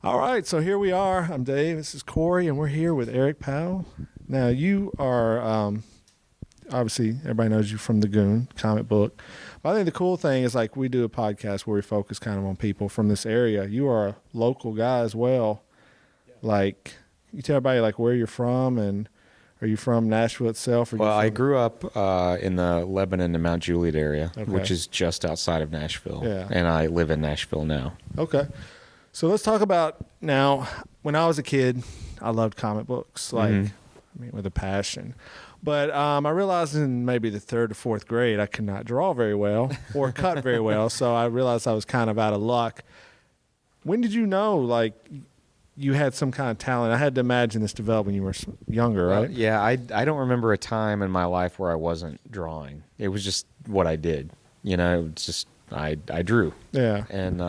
All right, so here we are. I'm Dave. This is Corey, and we're here with Eric Powell. Now, you are obviously everybody knows you from the Goon comic book. But I think the cool thing is like we do a podcast where we focus kind of on people from this area. You are a local guy as well. Yeah. Like, you tell everybody like where you're from, and are you from Nashville itself? Well, I grew up in the Lebanon and Mount Juliet area, which is just outside of Nashville. Yeah. And I live in Nashville now. Okay. So let's talk about now. When I was a kid, I loved comic books, with a passion. But I realized in maybe the third or fourth grade, I could not draw very well or cut very well. So I realized I was kind of out of luck. When did you know, like, you had some kind of talent? I had to imagine this developed when you were younger, right? Yeah, I don't remember a time in my life where I wasn't drawing. It was just what I did. You know, it's just I drew. Yeah. And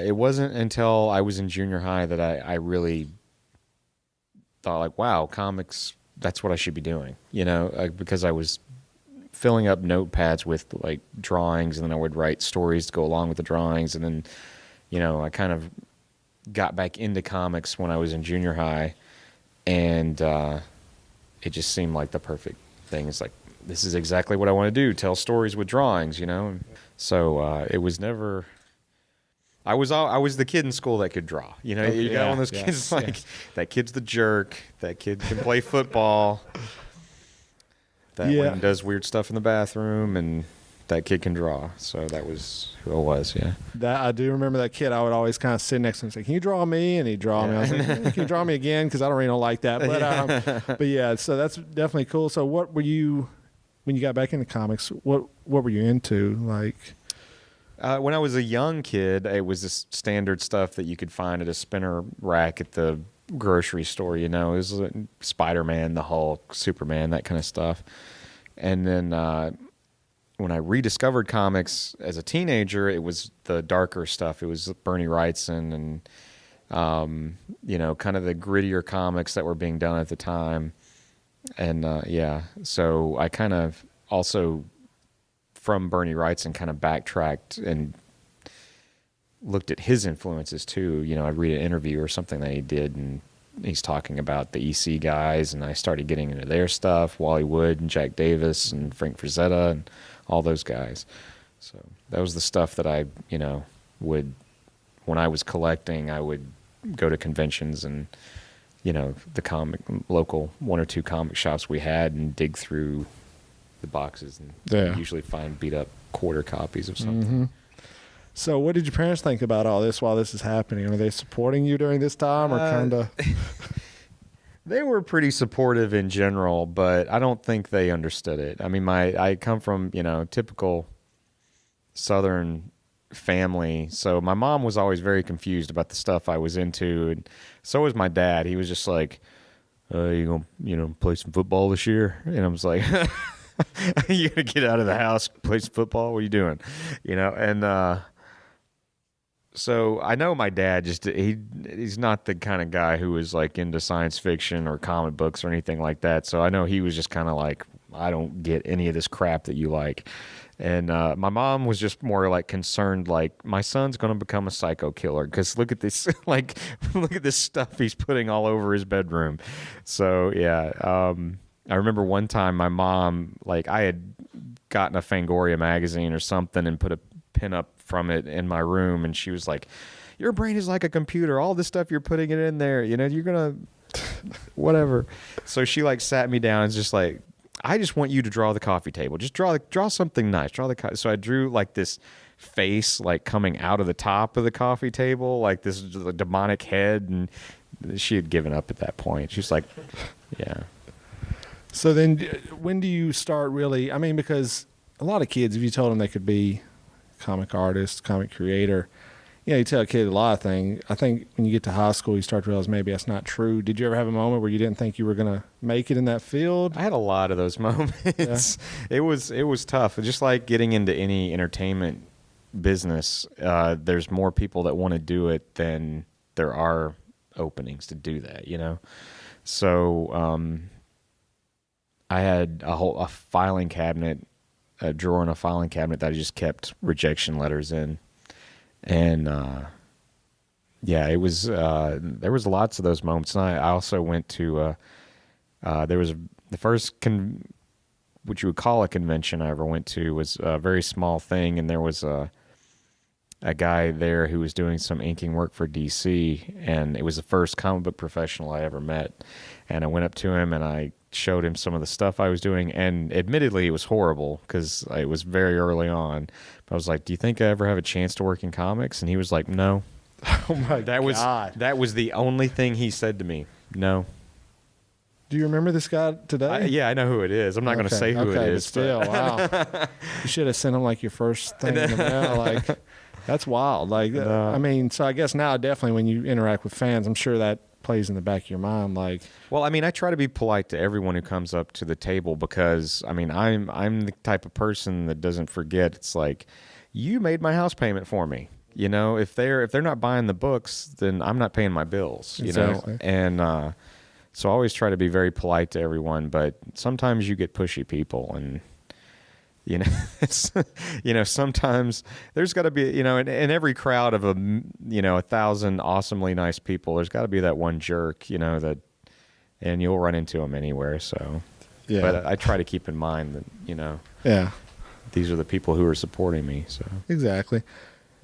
it wasn't until I was in junior high that I really thought, like, wow, comics, that's what I should be doing, you know, because I was filling up notepads with, like, drawings, and then I would write stories to go along with the drawings, and then, you know, I kind of got back into comics when I was in junior high, and it just seemed like the perfect thing. It's like, this is exactly what I want to do, tell stories with drawings, you know? So it was never... I was the kid in school that could draw. You know, you got one of those kids that kid's the jerk. That kid can play football. That one does weird stuff in the bathroom, and that kid can draw. So that was who I was. Yeah. That I do remember that kid. I would always kind of sit next to him and say, "Can you draw me?" And he'd draw me. I was like, "Can you draw me again?" Because I don't like that. But yeah. So that's definitely cool. So what were you when you got back into comics? What were you into? Like. When I was a young kid, it was this standard stuff that you could find at a spinner rack at the grocery store. You know, it was Spider-Man, the Hulk, Superman, that kind of stuff. And then when I rediscovered comics as a teenager, it was the darker stuff. It was Bernie Wrightson and, you know, kind of the grittier comics that were being done at the time. And, so I kind of also... from Bernie Wrightson kind of backtracked and looked at his influences too. You know, I'd read an interview or something that he did, and he's talking about the EC guys, and I started getting into their stuff, Wally Wood and Jack Davis and Frank Frazetta and all those guys. So that was the stuff that I, you know, would, when I was collecting, I would go to conventions and, you know, the local one or two comic shops we had and dig through the boxes and usually find beat up quarter copies of something. Mm-hmm. So what did your parents think about all this while this is happening? Are they supporting you during this time, or kind of? They were pretty supportive in general, but I don't think they understood it. I mean, I come from, you know, typical Southern family, so my mom was always very confused about the stuff I was into, and so was my dad. He was just like, you gonna, you know, play some football this year? And I was like, you gonna get out of the house, play some football? What are you doing? You know, and so I know my dad he's not the kind of guy who is like into science fiction or comic books or anything like that. So I know he was just kind of like, I don't get any of this crap that you like. And my mom was just more like concerned, like, my son's going to become a psycho killer because look at this, like, look at this stuff he's putting all over his bedroom. So yeah. I remember one time my mom, like, I had gotten a Fangoria magazine or something and put a pin up from it in my room, and she was like, your brain is like a computer. All this stuff, you're putting it in there. You know, you're going to whatever. So she, like, sat me down and was just like, I just want you to draw the coffee table. Just draw something nice. So I drew, like, this face, like, coming out of the top of the coffee table, like this demonic head, and she had given up at that point. She was like, yeah. So then when do you start really, I mean, because a lot of kids, if you told them they could be comic artist, comic creator, you know, you tell a kid a lot of things. I think when you get to high school, you start to realize maybe that's not true. Did you ever have a moment where you didn't think you were going to make it in that field? I had a lot of those moments. Yeah. It was tough. Just like getting into any entertainment business, there's more people that want to do it than there are openings to do that, you know? So, I had a filing cabinet, a drawer in a filing cabinet that I just kept rejection letters in. And yeah, it was. There was lots of those moments, and I also went to. There was the first what you would call a convention I ever went to was a very small thing, and there was a guy there who was doing some inking work for DC, and it was the first comic book professional I ever met. And I went up to him and I showed him some of the stuff I was doing, and admittedly it was horrible because it was very early on. But I was like, "Do you think I ever have a chance to work in comics?" And he was like, "No." Oh my God. That was the only thing he said to me. No. Do you remember this guy today? Yeah, I know who it is. I'm not going to say who it is. But still, wow. You should have sent him like your first thing in the mail. Like, that's wild. Like, I mean, so I guess now definitely when you interact with fans, I'm sure that plays in the back of your mind. Like, well, I mean, I try to be polite to everyone who comes up to the table because, I mean, I'm the type of person that doesn't forget. It's like, you made my house payment for me. You know, if they're not buying the books, then I'm not paying my bills. You Exactly. know, and so I always try to be very polite to everyone. But sometimes you get pushy people, and you know, sometimes there's got to be, in every crowd of 1,000 awesomely nice people, there's got to be that one jerk, that, and you'll run into them anywhere. So, yeah. But I try to keep in mind that, yeah, these are the people who are supporting me. So exactly.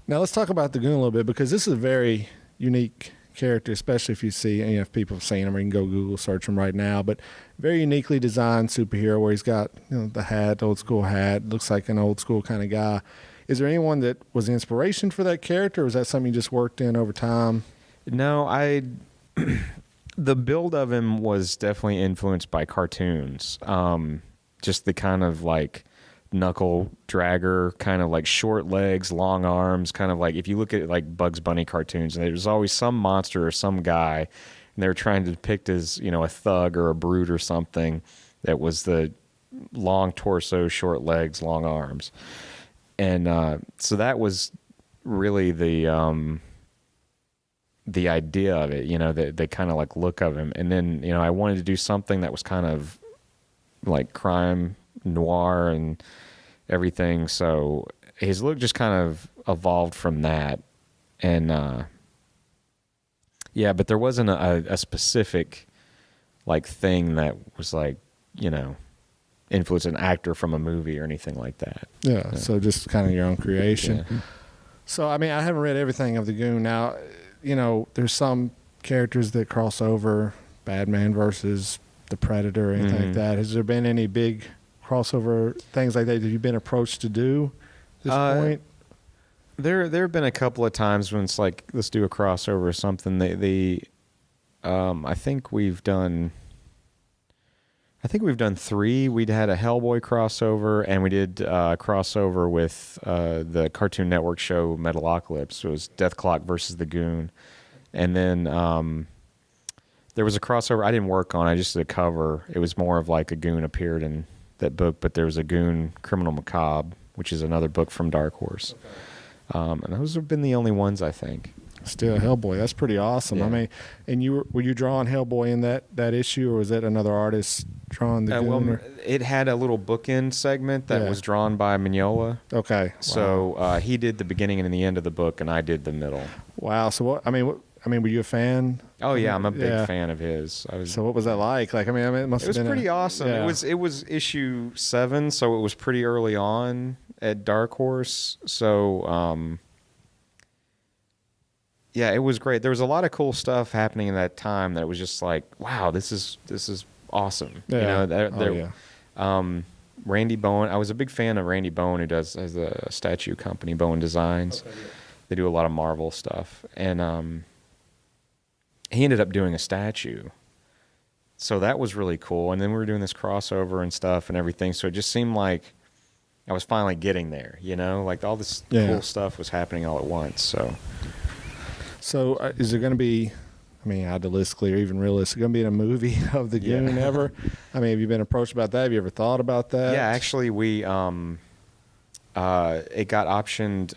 Now let's talk about the Goon a little bit, because this is a very unique character, especially if you see, if people have seen him, or you can go Google search him right now, but very uniquely designed superhero where he's got, the hat, old school hat, looks like an old school kind of guy. Is there anyone that was the inspiration for that character, or was that something you just worked in over time? No, the build of him was definitely influenced by cartoons. Just the kind of like knuckle dragger, kind of like short legs, long arms, kind of like if you look at like Bugs Bunny cartoons, and there's always some monster or some guy, and they're trying to depict as, a thug or a brute or something that was the long torso, short legs, long arms. And so that was really the idea of it, the kind of like look of him. And then, I wanted to do something that was kind of like crime noir and everything, so his look just kind of evolved from that. And but there wasn't a specific like thing that was like influence an actor from a movie or anything like that. Yeah, so just kind of your own creation. Yeah. So I mean, I haven't read everything of the Goon. Now, there's some characters that cross over, Batman versus the Predator or anything like that. Has there been any big crossover things like that you've been approached to do at this point? There have been a couple of times when it's like, let's do a crossover or something. I think we've done 3. We'd had a Hellboy crossover, and we did a crossover with the Cartoon Network show Metalocalypse. It was Death Clock versus the Goon. And then there was a crossover I didn't work on. I just did a cover. It was more of like a Goon appeared in that book, but there was a Goon Criminal Macabre, which is another book from Dark Horse. Okay. And those have been the only ones, I think. Still Hellboy, that's pretty awesome. Yeah. I mean, and were you drawing Hellboy in that issue, or was that another artist drawing the Goon? Well, it had a little bookend segment that was drawn by Mignola. Okay. So he did the beginning and the end of the book, and I did the middle. Wow. So what? I mean, were you a fan? Oh yeah, I'm a big fan of his. So what was that like? Like, I mean, it must have been pretty awesome. Yeah. It was issue 7, so it was pretty early on at Dark Horse. So yeah, it was great. There was a lot of cool stuff happening in that time that was just like, wow, this is awesome. Yeah. Randy Bowen. I was a big fan of Randy Bowen, who has a statue company, Bowen Designs. Okay, yeah. They do a lot of Marvel stuff, and he ended up doing a statue. So that was really cool. And then we were doing this crossover and stuff and everything. So it just seemed like I was finally getting there, like all this cool stuff was happening all at once. So is there going to be, I mean, idealistically or even realistically, going to be a movie of the Goon ever? I mean, have you been approached about that? Have you ever thought about that? Yeah, actually, we it got optioned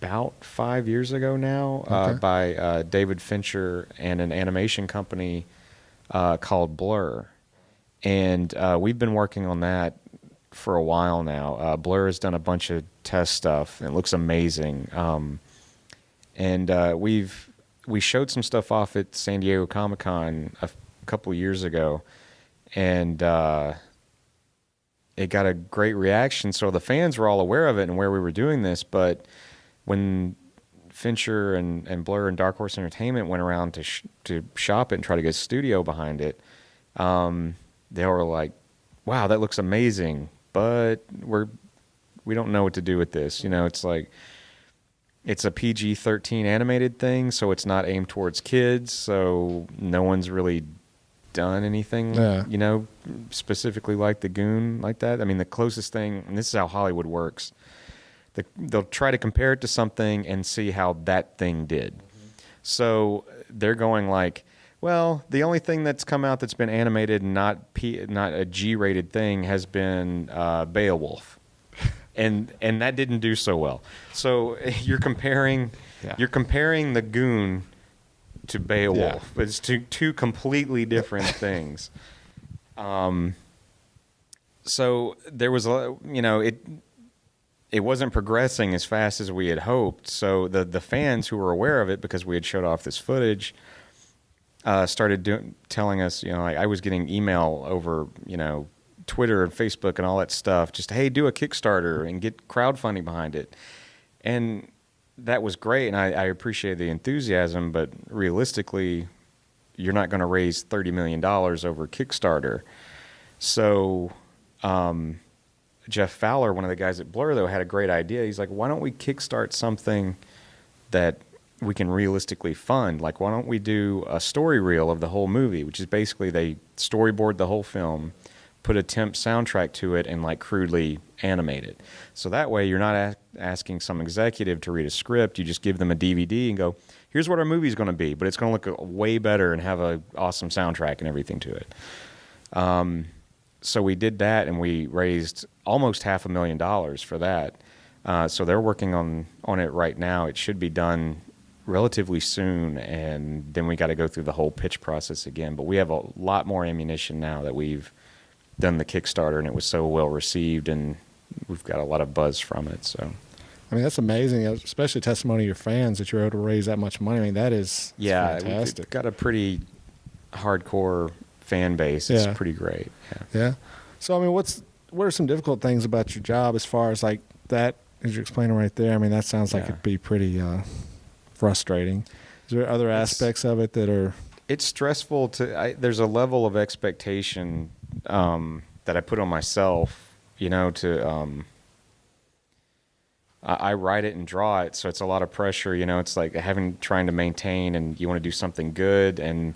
about 5 years ago now by David Fincher and an animation company called Blur. And we've been working on that for a while now. Blur has done a bunch of test stuff, and it looks amazing. And we've we showed some stuff off at San Diego Comic-Con a couple years ago, and it got a great reaction. So the fans were all aware of it and where we were doing this. But when Fincher and Blur and Dark Horse Entertainment went around to shop it and try to get a studio behind it, they were like, "Wow, that looks amazing, but we don't know what to do with this." You know, it's like, it's a PG-13 animated thing, so it's not aimed towards kids. So no one's really done anything, you know, specifically like the Goon like that. I mean, the closest thing, and this is how Hollywood works, they'll try to compare it to something and see how that thing did. So they're going like, well, the only thing that's come out that's been animated and not a G-rated thing has been Beowulf. And that didn't do so well. So you're comparing the Goon to Beowulf. Yeah. It's two completely different things. So there was it wasn't progressing as fast as we had hoped. So the fans who were aware of it, because we had showed off this footage, started telling us, you know, like, I was getting email over, you know, Twitter and Facebook and all that stuff, just, hey, do a Kickstarter and get crowdfunding behind it. And that was great, and I appreciate the enthusiasm, but realistically, you're not going to raise $30 million over Kickstarter. So Jeff Fowler, one of the guys at Blur, though, had a great idea. He's like, why don't we kickstart something that we can realistically fund? Like, why don't we do a story reel of the whole movie, which is basically they storyboard the whole film, put a temp soundtrack to it, and like crudely animate it. So that way you're not asking some executive to read a script. You just give them a DVD and go, here's what our movie's going to be, but it's going to look way better and have an awesome soundtrack and everything to it. So we did that, and we raised almost $500,000 for that. So they're working on it right now. It should be done relatively soon, and then we got to go through the whole pitch process again. But we have a lot more ammunition now that we've done the Kickstarter, and it was so well received, and we've got a lot of buzz from it. So, I mean, that's amazing, especially testimony of your fans that you're able to raise that much money. I mean, that is fantastic. We've got a pretty hardcore fan base. It's pretty great. Yeah. So, I mean, what are some difficult things about your job as far as like that, as you're explaining right there? I mean, that sounds like it'd be pretty frustrating. Is there other aspects of it that are? It's stressful there's a level of expectation that I put on myself, you know, I write it and draw it, so it's a lot of pressure, you know. It's like trying to maintain, and you want to do something good, and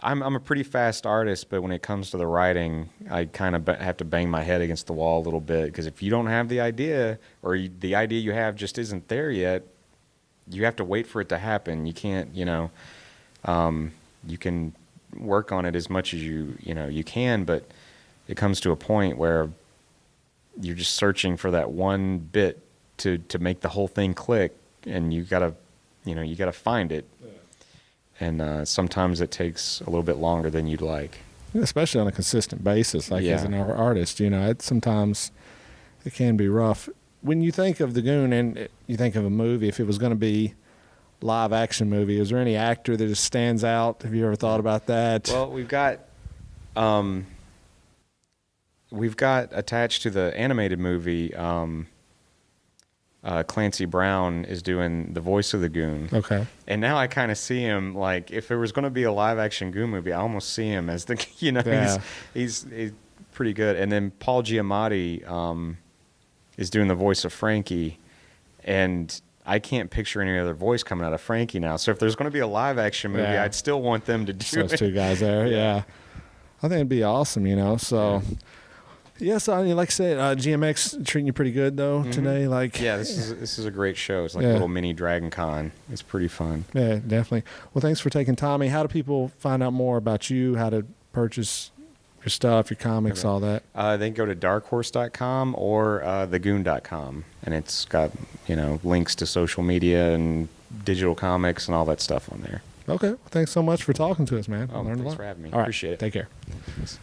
I'm a pretty fast artist, but when it comes to the writing, I kind of have to bang my head against the wall a little bit, because if you don't have the idea, or the idea you have just isn't there yet, you have to wait for it to happen. You can't, you know, you can work on it as much as you can, but it comes to a point where you're just searching for that one bit to make the whole thing click, and you gotta find it. And sometimes it takes a little bit longer than you'd like, especially on a consistent basis. Like as an artist, you know, sometimes it can be rough. When you think of the Goon and you think of a movie, if it was going to be live action movie, is there any actor that just stands out? Have you ever thought about that? Well, we've got attached to the animated movie, Clancy Brown is doing the voice of the Goon. Okay. And now I kind of see him, like, if there was going to be a live action Goon movie, I almost see him as the, you know, he's pretty good. And then Paul Giamatti is doing the voice of Frankie, and I can't picture any other voice coming out of Frankie now. So if there's going to be a live action movie, I'd still want them to do those two guys there. Yeah. I think it'd be awesome, you know. So yes, I mean, like I said, GMX treating you pretty good though today. Like, this is a great show. It's like a little mini Dragon Con. It's pretty fun. Yeah, definitely. Well, thanks for taking time. How do people find out more about you? How to purchase your stuff, your comics, all that? They can go to darkhorse.com or thegoon.com, and it's got, you know, links to social media and digital comics and all that stuff on there. Okay. Well, thanks so much for talking to us, man. Thanks for having me. All right. Appreciate it. Take care. Thanks.